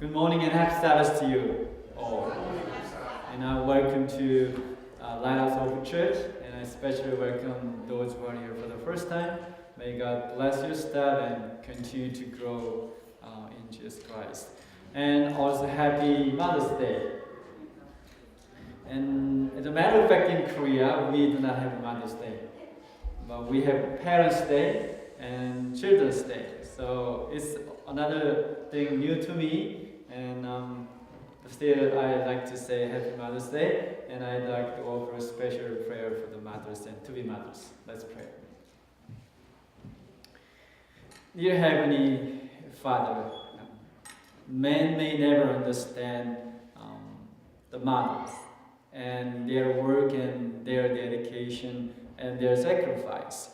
Good morning and happy Sabbath to you all. And welcome to Lighthouse Open Church. And I especially welcome those who are here for the first time. May God bless your step and continue to grow in Jesus Christ. And also happy Mother's Day. And as a matter of fact, in Korea, we do not have Mother's Day. But we have Parents' Day and Children's Day. So it's another thing new to me. And still, I'd like to say Happy Mother's Day. And I'd like to offer a special prayer for the mothers and to-be mothers. Let's pray. Dear Heavenly Father, man may never understand the mothers and their work and their dedication and their sacrifice.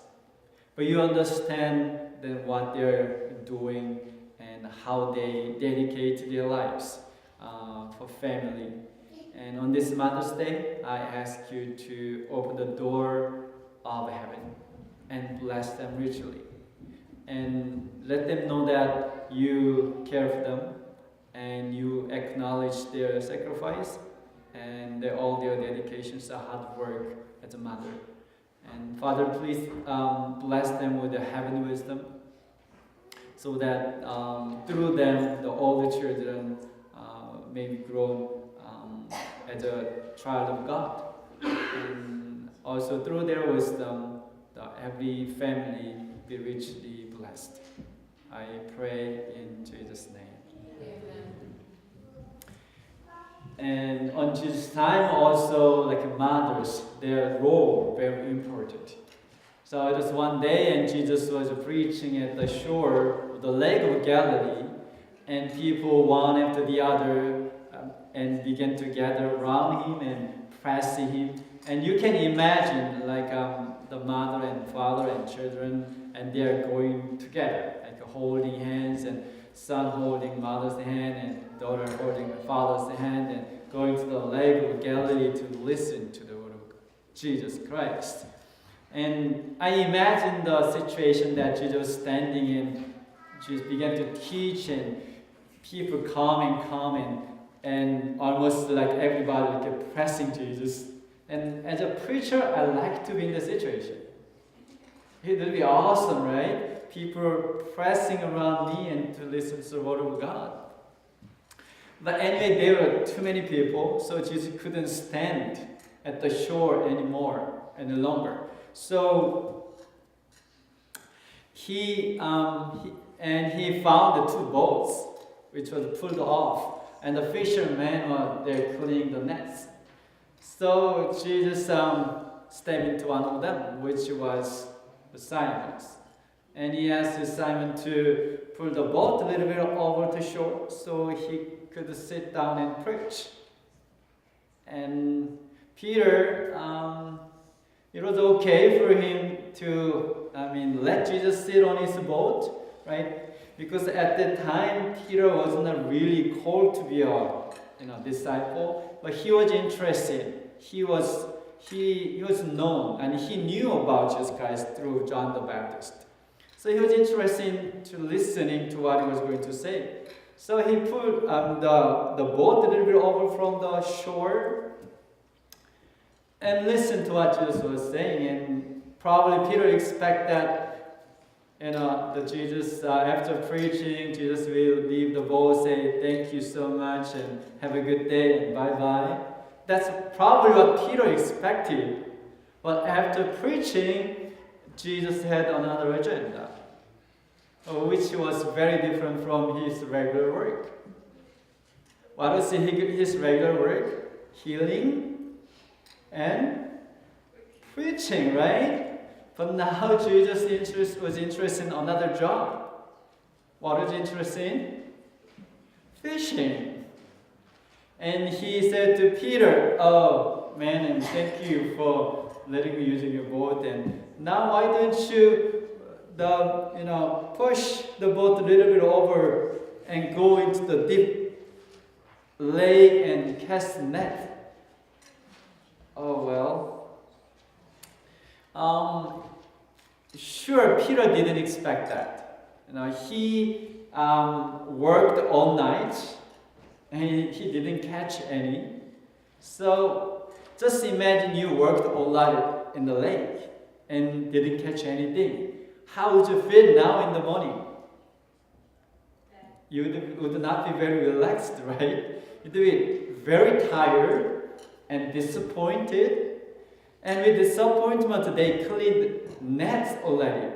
But you understand that what they're doing and how they dedicate their lives for family. And on this Mother's Day, I ask you to open the door of heaven and bless them richly. And let them know that you care for them and you acknowledge their sacrifice and all their dedications are hard work as a mother. And Father, please bless them with the heavenly wisdom so that through them, all the children may be grown as a child of God. And also through their wisdom, every family be richly blessed. I pray in Jesus' name. Amen. And on Jesus' time, also like mothers, their role very important. So it was one day, and Jesus was preaching at the shore of the Lake of Galilee, and people one after the other and began to gather around him and pressing him. And you can imagine like the mother and father and children, and they are going together, like holding hands, and son holding mother's hand, and daughter holding father's hand, and going to the Lake of Galilee to listen to the word of Jesus Christ. And I imagine the situation that Jesus was standing in. Jesus began to teach, and people coming, and almost like everybody kept pressing Jesus. And as a preacher, I like to be in the situation. It would be awesome, right? People pressing around me and to listen to the word of God. But anyway, there were too many people, so Jesus couldn't stand at the shore anymore, any longer. So he found the two boats, which was pulled off, and the fishermen were there cleaning the nets. So Jesus stepped into one of them, which was Simon's. And he asked Simon to pull the boat a little bit over to shore so he could sit down and preach. And Peter, it was okay for him to, let Jesus sit on his boat, right? Because at that time, Peter wasn't really called to be a disciple, but he was interested. He was known, and he knew about Jesus Christ through John the Baptist. So he was interested to listening to what he was going to say. So he pulled the boat a little bit over from the shore and listened to what Jesus was saying. And probably Peter expected that that Jesus, after preaching, Jesus will leave the boat, say thank you so much and have a good day and bye-bye. That's probably what Peter expected. But after preaching, Jesus had another agenda, which was very different from his regular work. What was his regular work? Healing and preaching, right? But now Jesus was interested in another job. What was he interested in? Fishing. And he said to Peter, "Oh man, and thank you for letting me use your boat. And now why don't you push the boat a little bit over and go into the deep lake and cast net?" Oh well. Sure, Peter didn't expect that. He worked all night and he didn't catch any. So just imagine you worked all night in the lake and didn't catch anything. How would you feel now in the morning? You would not be very relaxed, right? You'd be very tired and disappointed. And with disappointment, they cleaned nets already.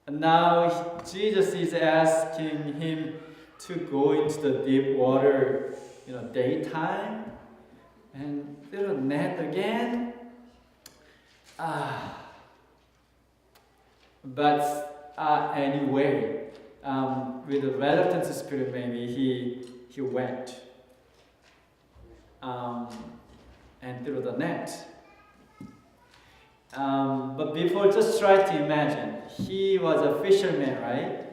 And now Jesus is asking him to go into the deep water, daytime, and little net again. But anyway, with a reluctant spirit, maybe he went and threw the net. But before, just try to imagine. He was a fisherman, right?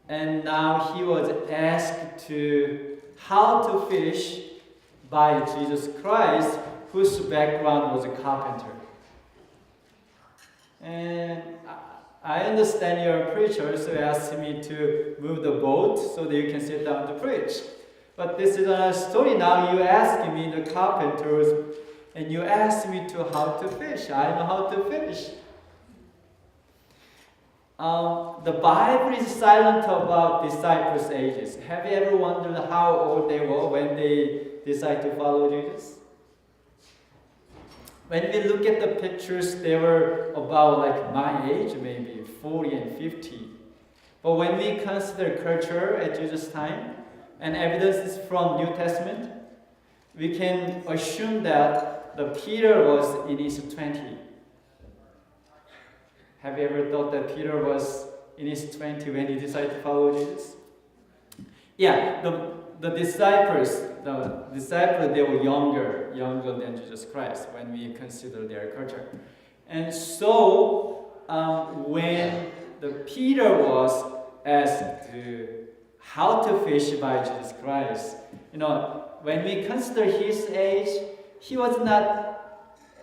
And now he was asked to how to fish by Jesus Christ, whose background was a carpenter. And I understand you're a preacher, so you asked me to move the boat so that you can sit down to preach. But this is another story now. You ask me, the carpenters, and you ask me to how to fish. I know how to fish. The Bible is silent about disciples' ages. Have you ever wondered how old they were when they decided to follow Jesus? When we look at the pictures, they were about like my age, maybe 40 and 50. But when we consider culture at Jesus' time, and evidences from New Testament, we can assume that the Peter was in his 20s. Have you ever thought that Peter was in his 20s when he decided to follow Jesus? Yeah, the disciples, they were younger than Jesus Christ when we consider their culture. And so, when the Peter was asked to how to fish by Jesus Christ, when we consider his age, he was not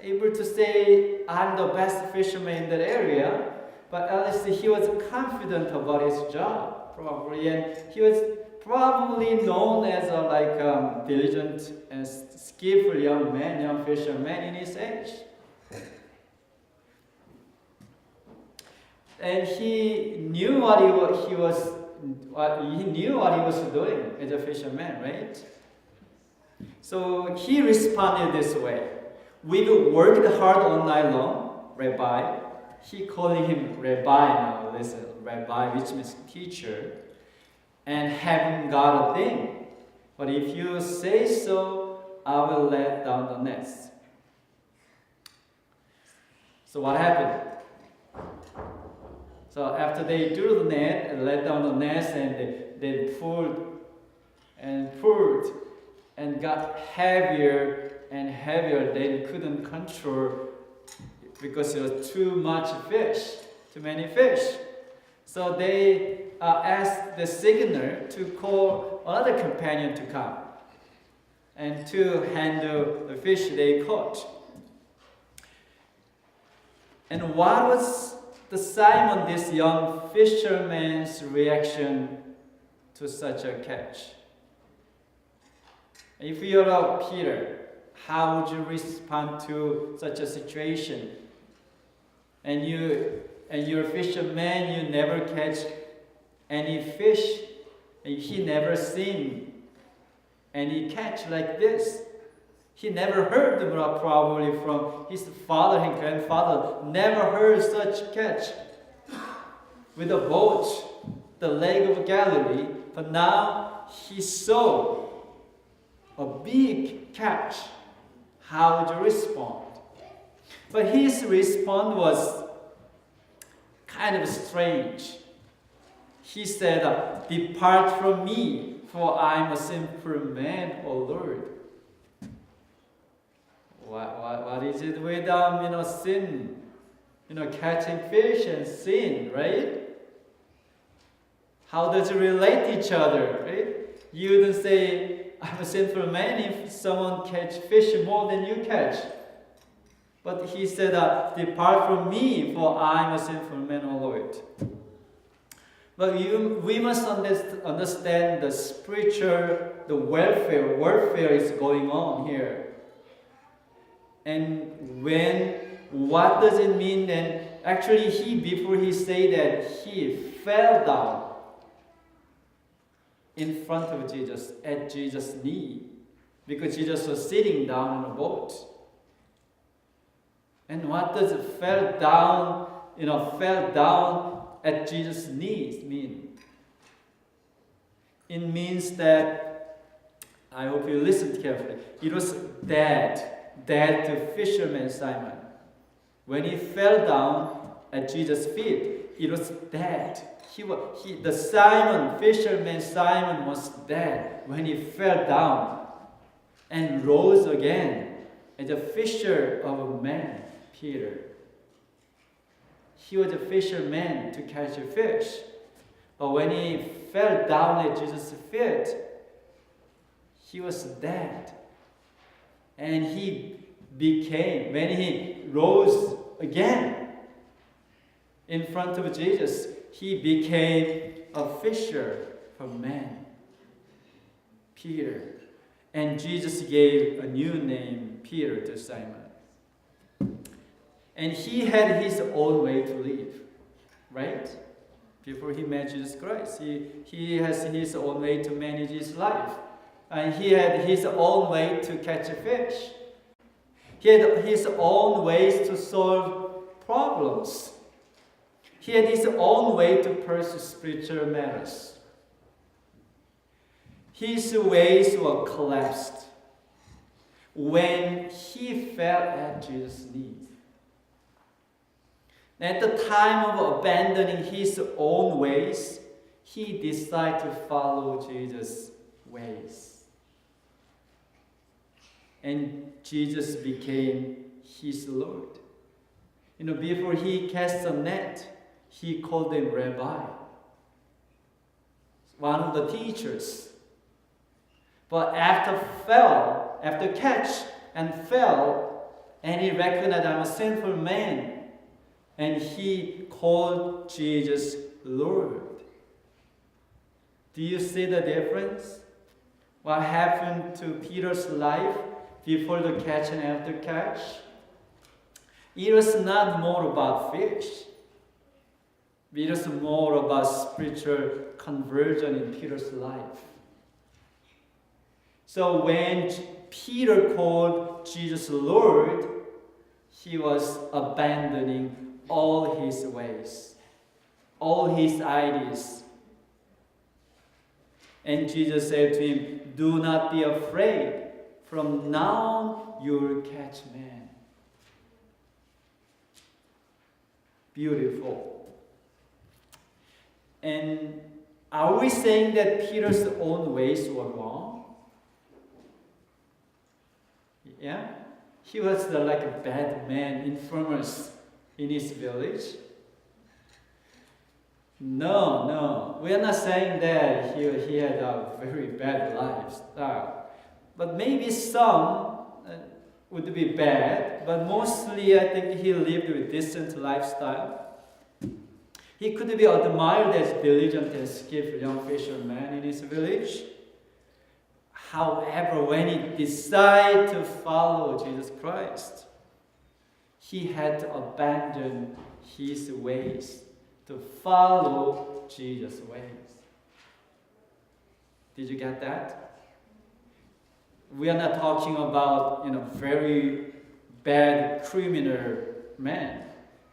able to say, I'm the best fisherman in that area, but at least he was confident about his job, probably, and he was probably known as a diligent and skillful young fisherman in his age. And he knew what he was doing as a fisherman, right? So he responded this way. We've worked hard all night long, Rabbi. He calling him Rabbi now. Listen, Rabbi, which means teacher, and haven't got a thing. But if you say so, I will let down the nets. So what happened? So after they drew the net and let down the nets, and they pulled and got heavier and heavier, they couldn't control because it was too many fish. So they asked the signal to call another companion to come and to handle the fish they caught. And what was Simon, this young fisherman's reaction to such a catch? If you're a Peter, how would you respond to such a situation? And you're a fisherman, you never catch any fish, and he never seen any catch like this. He never heard probably from his father and grandfather, never heard such catch with a boat, the Lake of Galilee, but now he saw a big catch. How would you respond? But his response was kind of strange. He said, "Depart from me, for I am a sinful man, O Lord." What is it with sin? Catching fish and sin, right? How does it relate to each other, right? You wouldn't say, I'm a sinful man if someone catch fish more than you catch. But he said, depart from me, for I am a sinful man, O Lord. But we must understand the spiritual, the warfare is going on here. And what does it mean then? Actually, before he said that, he fell down in front of Jesus, at Jesus' knee, because Jesus was sitting down in a boat. And what does fell down at Jesus' knees mean? It means that, I hope you listened carefully, it was dead to fisherman Simon. When he fell down at Jesus' feet, it was dead. Fisherman Simon was dead when he fell down and rose again as a fisher of men, Peter. He was a fisherman to catch a fish. But when he fell down at Jesus' feet, he was dead. And when he rose again in front of Jesus, he became a fisher for men, Peter. And Jesus gave a new name, Peter, to Simon. And he had his own way to live, right? Before he met Jesus Christ, he has his own way to manage his life. And he had his own way to catch a fish. He had his own ways to solve problems. He had his own way to pursue spiritual matters. His ways were collapsed when he fell at Jesus' knees. At the time of abandoning his own ways, he decided to follow Jesus' ways. And Jesus became his Lord. Before he cast a net, he called him Rabbi, one of the teachers. But after catch and fell, and he recognized, I'm a sinful man, and he called Jesus Lord. Do you see the difference? What happened to Peter's life before the catch and after catch? It was not more about fish. It was more about spiritual conversion in Peter's life. So when Peter called Jesus Lord, he was abandoning all his ways, all his ideas. And Jesus said to him, do not be afraid. From now on, you will catch men. Beautiful. And are we saying that Peter's own ways were wrong? Yeah? He was like a bad man, infamous in his village. No. We are not saying that he had a very bad lifestyle. But maybe some would be bad, but mostly I think he lived with a decent lifestyle. He could be admired as diligent and skillful young fisherman in his village. However, when he decided to follow Jesus Christ, he had to abandon his ways to follow Jesus' ways. Did you get that? We are not talking about very bad criminal man,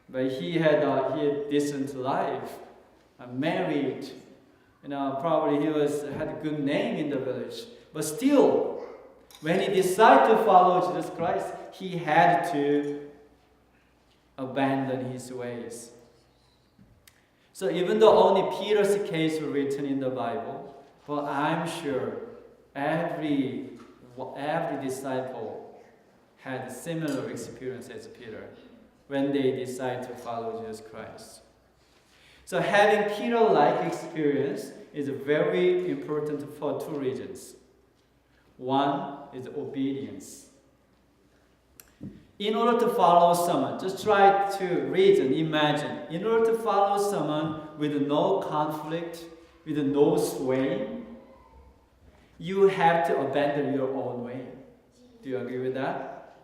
but he had a decent life, married. Probably he had a good name in the village. But still, when he decided to follow Jesus Christ, he had to abandon his ways. So even though only Peter's case was written in the Bible, but I'm sure every disciple had a similar experience as Peter when they decide to follow Jesus Christ. So having Peter-like experience is very important for two reasons. One is obedience. In order to follow someone, just try to reason, imagine. In order to follow someone with no conflict, with no sway, you have to abandon your own way. Do you agree with that?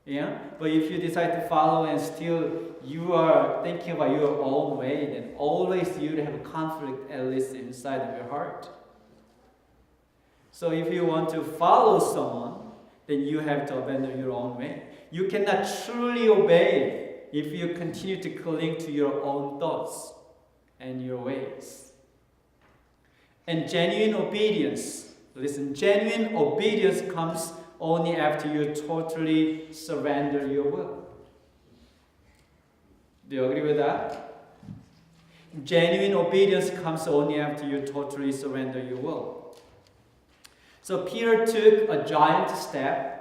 Yeah? But if you decide to follow and still you are thinking about your own way, then always you have conflict, at least inside of your heart. So if you want to follow someone, then you have to abandon your own way. You cannot truly obey if you continue to cling to your own thoughts and your ways. And genuine obedience, listen, genuine obedience comes only after you totally surrender your will. Do you agree with that? Genuine obedience comes only after you totally surrender your will. So Peter took a giant step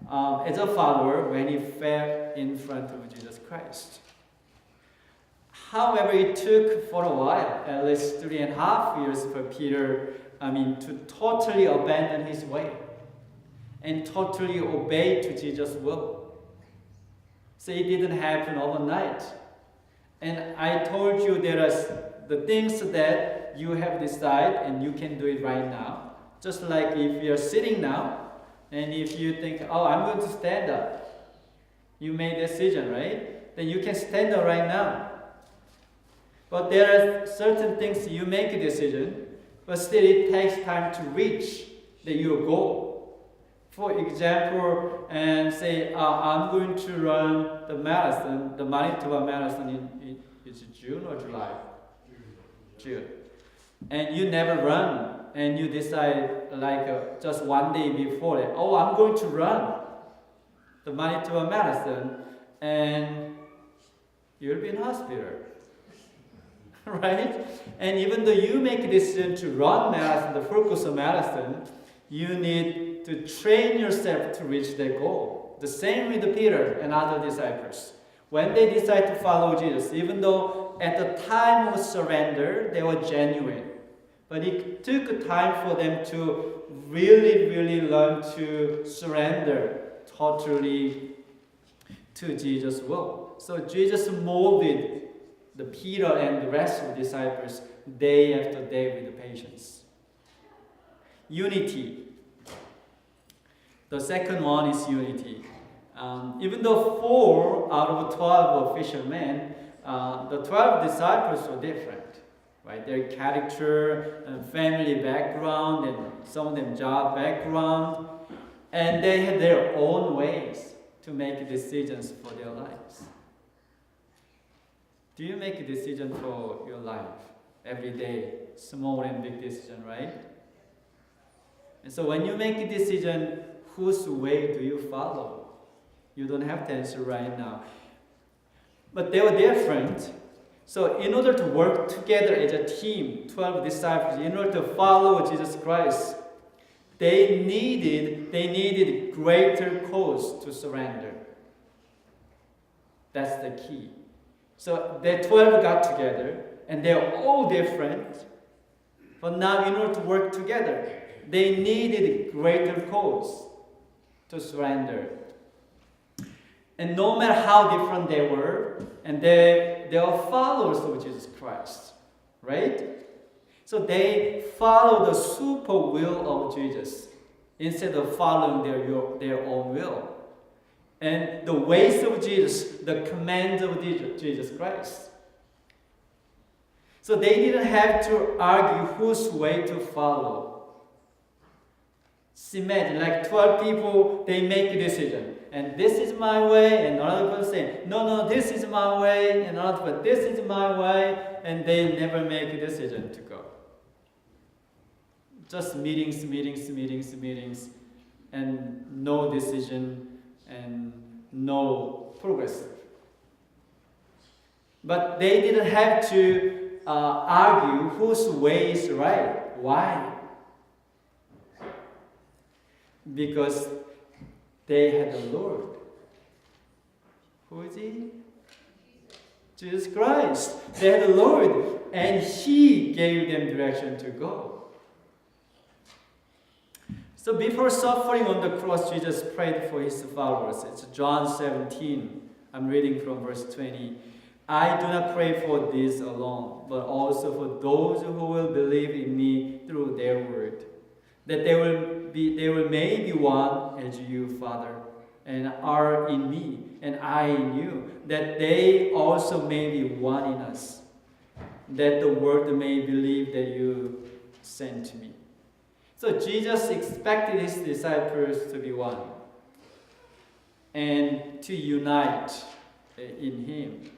as a follower when he fell in front of Jesus Christ. However, it took for a while, at least 3.5 years for Peter, to totally abandon his way and totally obey to Jesus' will. So it didn't happen overnight. And I told you there are the things that you have decided and you can do it right now. Just like if you're sitting now, and if you think, oh, I'm going to stand up, you made a decision, right? Then you can stand up right now. But there are certain things you make a decision, but still it takes time to reach your goal. For example, and say, I'm going to run the marathon, the Manitoba Marathon in June or July? June. And you never run. And you decide just one day before it, oh, I'm going to run the Manitoba Marathon, and you'll be in hospital, right? And even though you make a decision to run marathon, the focus of marathon, you need to train yourself to reach that goal. The same with Peter and other disciples. When they decide to follow Jesus, even though at the time of surrender, they were genuine. But it took time for them to really, really learn to surrender totally to Jesus' will. So Jesus molded the Peter and the rest of the disciples day after day with patience. Unity. The second one is unity. Even though 4 out of 12 official men, the 12 disciples were different. Right? Their character and family background and some of them job background. And they had their own ways to make decisions for their lives. Do you make a decision for your life every day? Small and big decision, right? And so when you make a decision, whose way do you follow? You don't have to answer right now. But they were different. So in order to work together as a team, 12 disciples, in order to follow Jesus Christ, they needed greater cause to surrender. That's the key. So the 12 got together, and they're all different. But now in order to work together, they needed greater cause to surrender. And no matter how different they were, and they are followers of Jesus Christ, right? So they follow the super will of Jesus instead of following their own will. And the ways of Jesus, the commands of Jesus Christ. So they didn't have to argue whose way to follow. Imagine, like 12 people, they make a decision. And this is my way, and another person saying, no, this is my way, and another person, this is my way, and they never make a decision to go. Just meetings, and no decision, and no progress. But they didn't have to argue whose way is right. Why? Because they had the Lord. Who is He? Jesus Christ. They had the Lord, and He gave them direction to go. So before suffering on the cross, Jesus prayed for his followers. It's John 17. I'm reading from verse 20. I do not pray for these alone, but also for those who will believe in me through their word, that they will may be one as you, Father, and are in me, and I in you, that they also may be one in us, that the world may believe that you sent me. So Jesus expected his disciples to be one and to unite in him.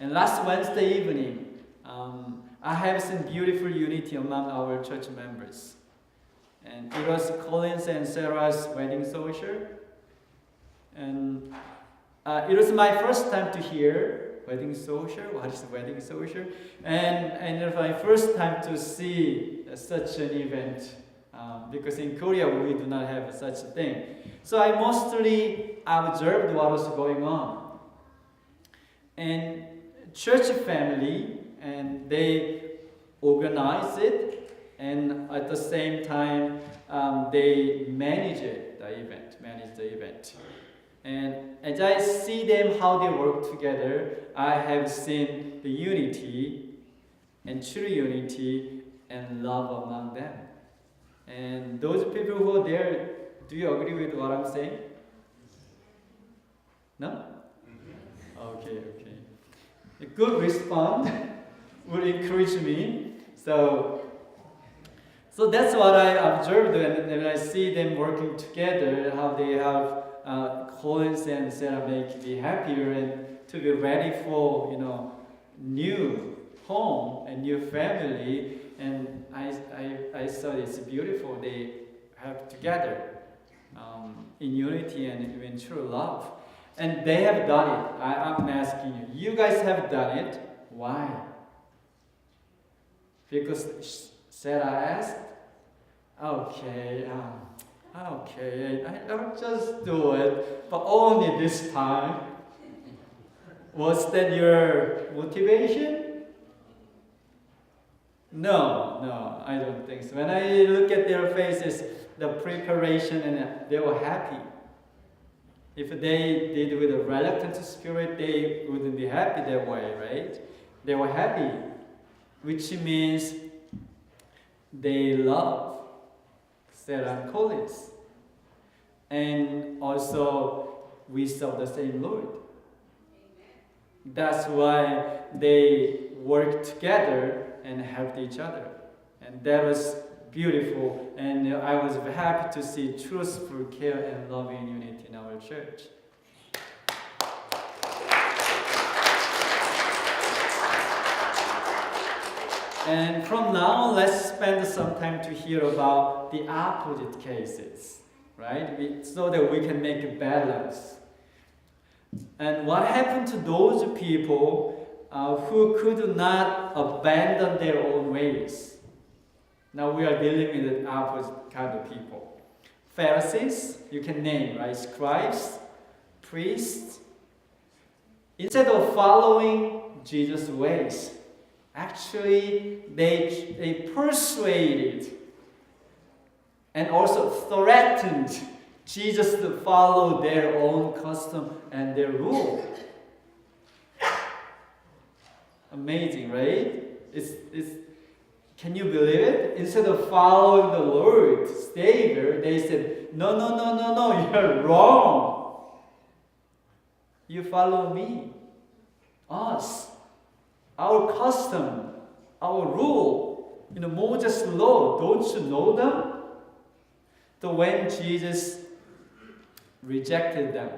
And last Wednesday evening, I have seen beautiful unity among our church members. And it was Colin's and Sarah's wedding social. And it was my first time to hear wedding social. What is wedding social? And it was my first time to see such an event. Because in Korea we do not have such a thing. So I mostly observed what was going on. And church family, and they organize it, and at the same time they manage the event. And as I see them how they work together, I have seen the unity and true unity and love among them. And those people who are there, do you agree with what I'm saying? No? Okay. A good response would encourage me. So that's what I observed, and I see them working together, how they have Collins and Sarah make me happier and to be ready for new home and new family. And I saw it's beautiful. They have together in unity and in true love. And they have done it. I'm asking you. You guys have done it. Why? Because Sarah asked, okay, I'll just do it, but only this time. Was that your motivation? No, I don't think so. When I look at their faces, the preparation, and they were happy. If they did with a reluctant spirit, they wouldn't be happy that way, right? They were happy, which means they love Sarah and Collins. And also, we serve the same Lord. That's why they worked together and helped each other. And that was beautiful, and I was happy to see truthful care and loving unity in our church. And from now on, let's spend some time to hear about the opposite cases, right? So that we can make a balance. And what happened to those people who could not abandon their own ways? Now we are dealing with the opposite kind of people. Pharisees, you can name, right? Scribes, priests. Instead of following Jesus' ways, actually they persuaded and also threatened Jesus to follow their own custom and their rule. Amazing, right? Can you believe it? Instead of following the Lord, Savior, they said, no, you're wrong. You follow me, us, our custom, our rule, Moses' law. Don't you know them? So when Jesus rejected them,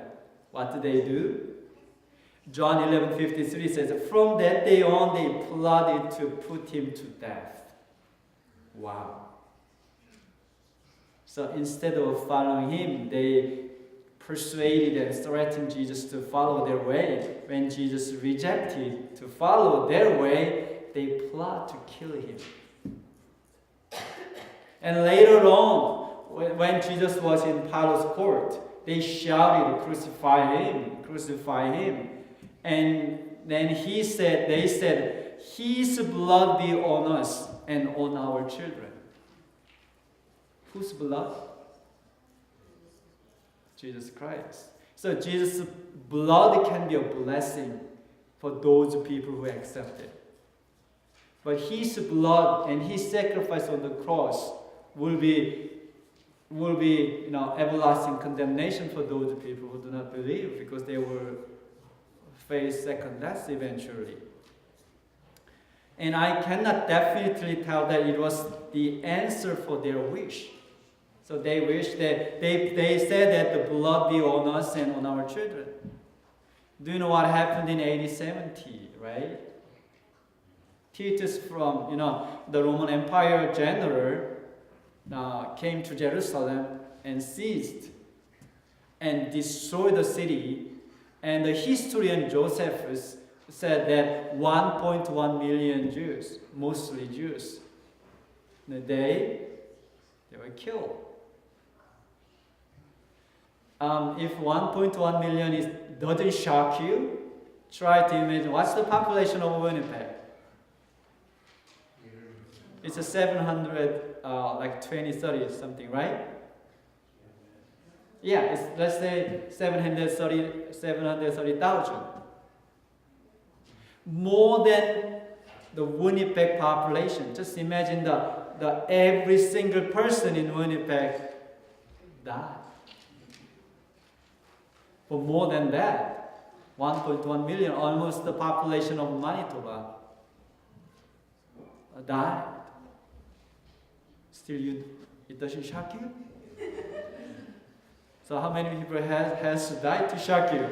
what did they do? John 11:53 says, from that day on, they plotted to put him to death. Wow. So instead of following him, they persuaded and threatened Jesus to follow their way. When Jesus rejected to follow their way, they plot to kill him. And later on, when Jesus was in Pilate's court, they shouted, crucify him. And then they said, his blood be on us and on our children. Whose blood? Jesus Christ. So Jesus' blood can be a blessing for those people who accept it. But his blood and his sacrifice on the cross will be everlasting condemnation for those people who do not believe, because they will face second death eventually. And I cannot definitely tell that it was the answer for their wish. So they wish that they said that the blood be on us and on our children. Do you know what happened in AD 70, right? Titus from the Roman Empire general came to Jerusalem and seized and destroyed the city. And the historian Josephus said that 1.1 million Jews, mostly Jews, they were killed. If 1.1 million doesn't shock you, try to imagine what's the population of Winnipeg. It's a 700, like 20, 30 or something, right? Yeah, let's say 730,000. More than the Winnipeg population. Just imagine the every single person in Winnipeg died. For more than that, 1.1 million, almost the population of Manitoba, died. Still, it doesn't shock you? So how many people has died to shock you?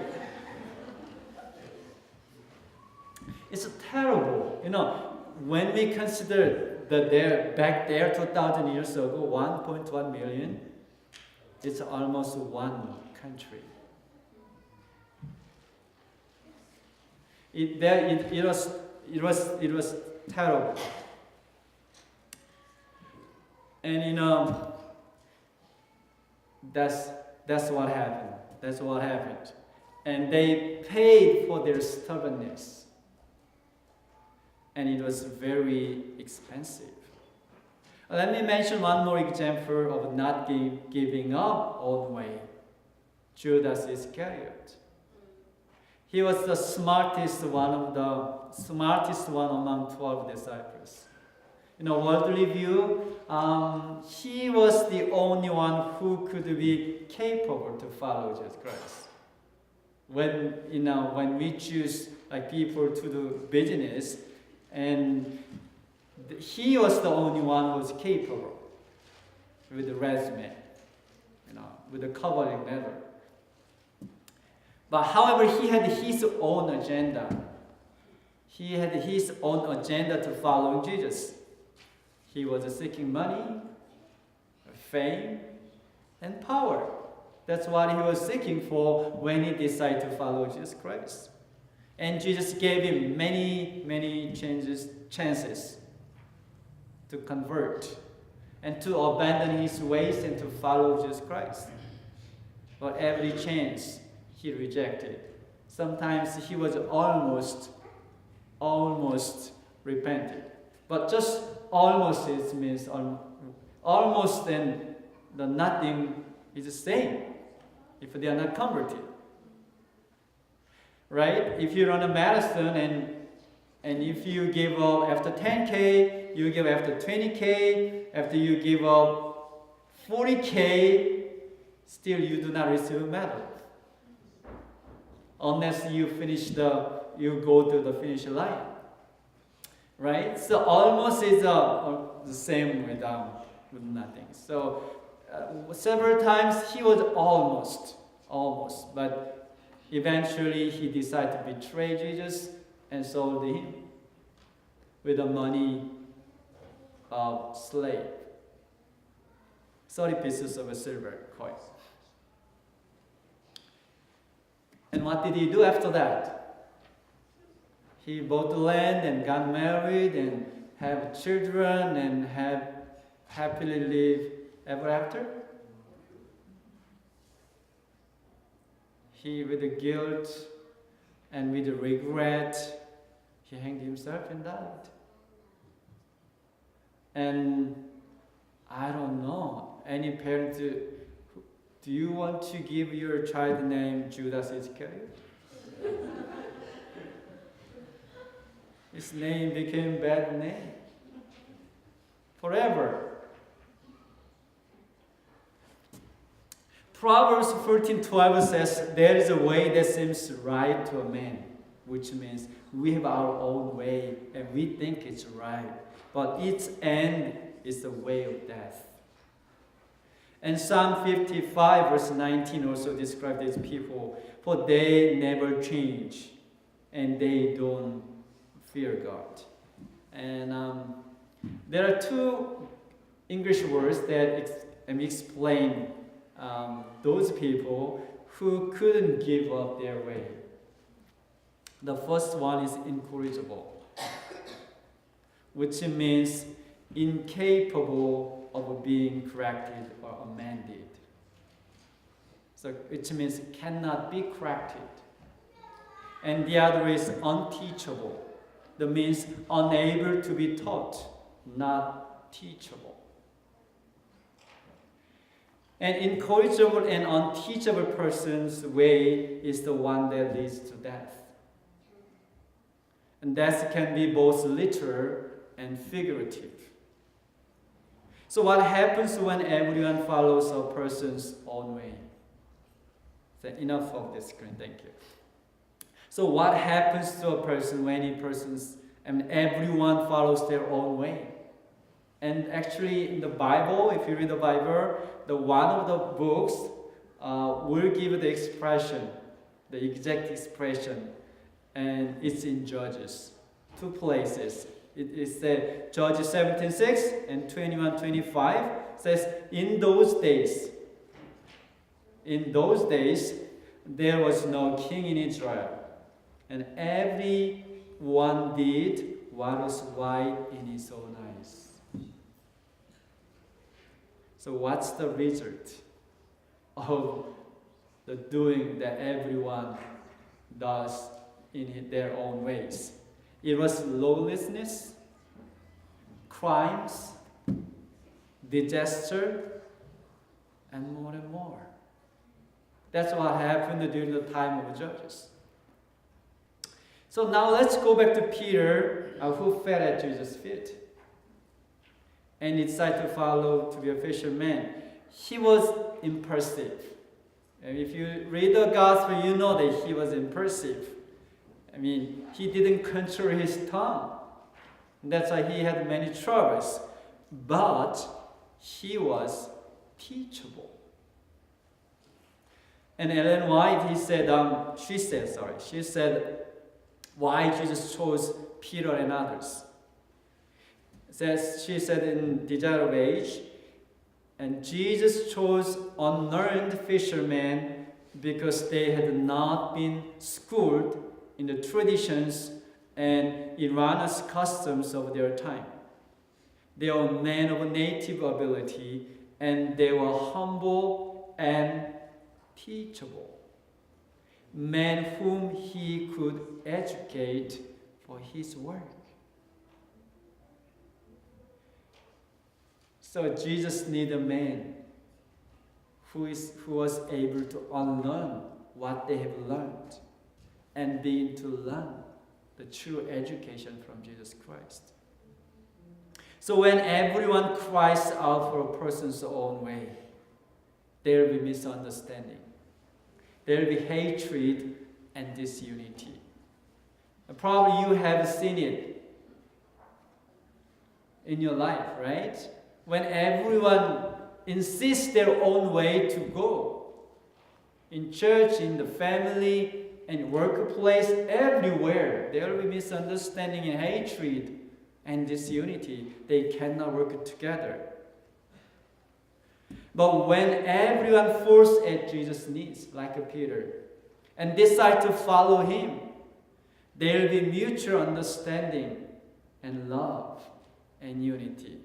It's terrible. When we consider that back there 2,000 years ago, 1.1 million, it's almost one country. It was terrible. And that's what happened. That's what happened. And they paid for their stubbornness. And it was very expensive. Let me mention one more example of not giving up all the way. Judas Iscariot. He was the smartest one among 12 disciples. Worldly view, he was the only one who could be capable to follow Jesus Christ. When we choose people to do business, and he was the only one who was capable with the resume, with the covering letter. But however, he had his own agenda. He had his own agenda to follow Jesus. He was seeking money, fame, and power. That's what he was seeking for when he decided to follow Jesus Christ. And Jesus gave him many, many chances to convert and to abandon his ways and to follow Jesus Christ. But every chance he rejected. Sometimes he was almost repented. But just almost, it means almost, and the nothing is the same if they are not converted. Right? If you run a marathon and if you give up after 10K, you give after 20K, after you give up 40K, still you do not receive a medal. Unless you go to the finish line. Right? So almost is the same with nothing. So several times he was almost, but eventually he decided to betray Jesus and sold him with the money of slave. 30 pieces of a silver coin. And what did he do after that? He bought the land and got married and have children and have happily live ever after. He, with the guilt and with the regret, he hanged himself and died. And I don't know. any parent, do you want to give your child the name Judas Iscariot? His name became bad name forever. Proverbs 14:12 says, there is a way that seems right to a man, which means we have our own way and we think it's right, but its end is the way of death. And Psalm 55 verse 19 also describes these people, for they never change and they don't fear God. And there are two English words that explain those people who couldn't give up their way. The first one is incorrigible, which means incapable of being corrected or amended. So which means cannot be corrected. And the other is unteachable. That means unable to be taught, not teachable. An incorrigible and unteachable person's way is the one that leads to death. And death can be both literal and figurative. So what happens when everyone follows a person's own way? So enough of this screen, thank you. So what happens to a person when everyone follows their own way? And actually in the Bible, if you read the Bible, the one of the books will give the expression, the exact expression, and it's in Judges, 2 places. It said Judges 17:6 and 21:25 says, in those days, there was no king in Israel, and everyone did what was right in his own eyes. So what's the result of the doing that everyone does in their own ways? It was lawlessness, crimes, disaster, and more and more. That's what happened during the time of Judges. So now let's go back to Peter, who fell at Jesus' feet and decided to follow to be a fisherman. He was impulsive. And if you read the gospel, you know that he was impulsive. He didn't control his tongue. That's why he had many troubles. But he was teachable. And Ellen White, she said, why Jesus chose Peter and others. She said in Desire of Age, and Jesus chose unlearned fishermen because they had not been schooled in the traditions and erroneous customs of their time. They were men of native ability, and they were humble and teachable. Men whom he could educate for his work. So Jesus needed a man who was able to unlearn what they have learned and begin to learn the true education from Jesus Christ. So when everyone cries out for a person's own way, there will be misunderstanding. There will be hatred and disunity. Probably you have seen it in your life, right? When everyone insists their own way to go. In church, in the family, in workplace, everywhere, there will be misunderstanding and hatred and disunity. They cannot work together. But when everyone falls at Jesus' knees, like Peter, and decide to follow him, there will be mutual understanding and love and unity.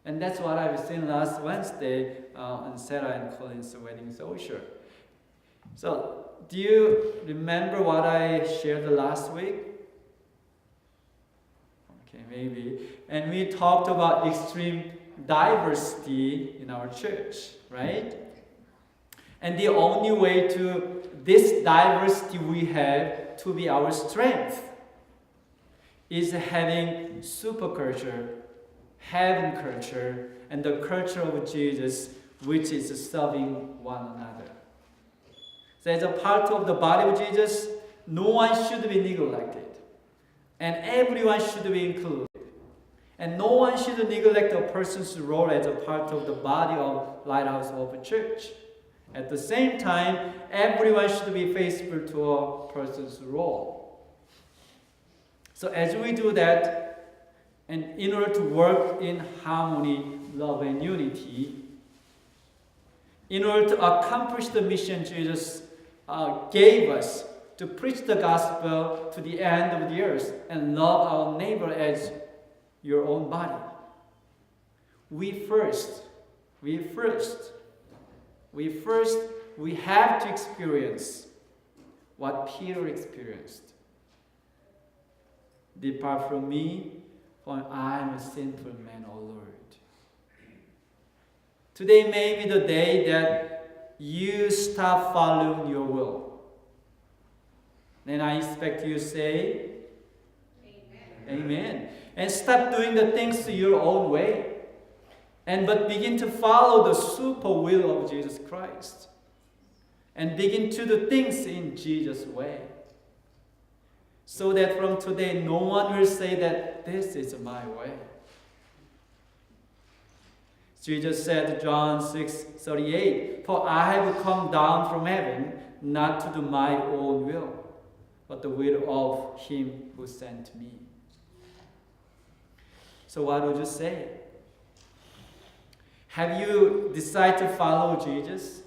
And that's what I've seen last Wednesday on Sarah and Colin's wedding social. So, do you remember what I shared last week? Okay, maybe. And we talked about extreme diversity in our church, right? And the only way to this diversity we have to be our strength is having superculture, heaven culture, and the culture of Jesus, which is serving one another. So as a part of the body of Jesus, no one should be neglected. And everyone should be included. And no one should neglect a person's role as a part of the body of Lighthouse of Church. At the same time, everyone should be faithful to a person's role. So as we do that, and in order to work in harmony, love, and unity, in order to accomplish the mission Jesus gave us to preach the gospel to the end of the earth and love our neighbor as your own body, we have to experience what Peter experienced. Depart from me, for I am a sinful man, O Lord. Today may be the day that you stop following your will. Then I expect you to say, Amen. Amen. And stop doing the things your own way. But begin to follow the super will of Jesus Christ. And begin to do things in Jesus' way. So that from today, no one will say that this is my way. Jesus said, John 6:38, for I have come down from heaven, not to do my own will, but the will of him who sent me. So what would you say? Have you decided to follow Jesus,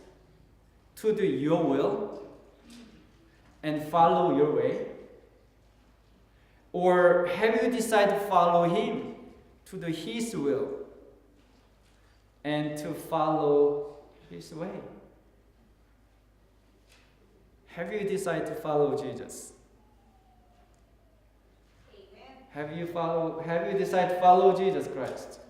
to do your will, and follow your way? Or have you decided to follow him, to do his will, and to follow his way? Have you decided to follow Jesus? Amen. Have you decided to follow Jesus Christ?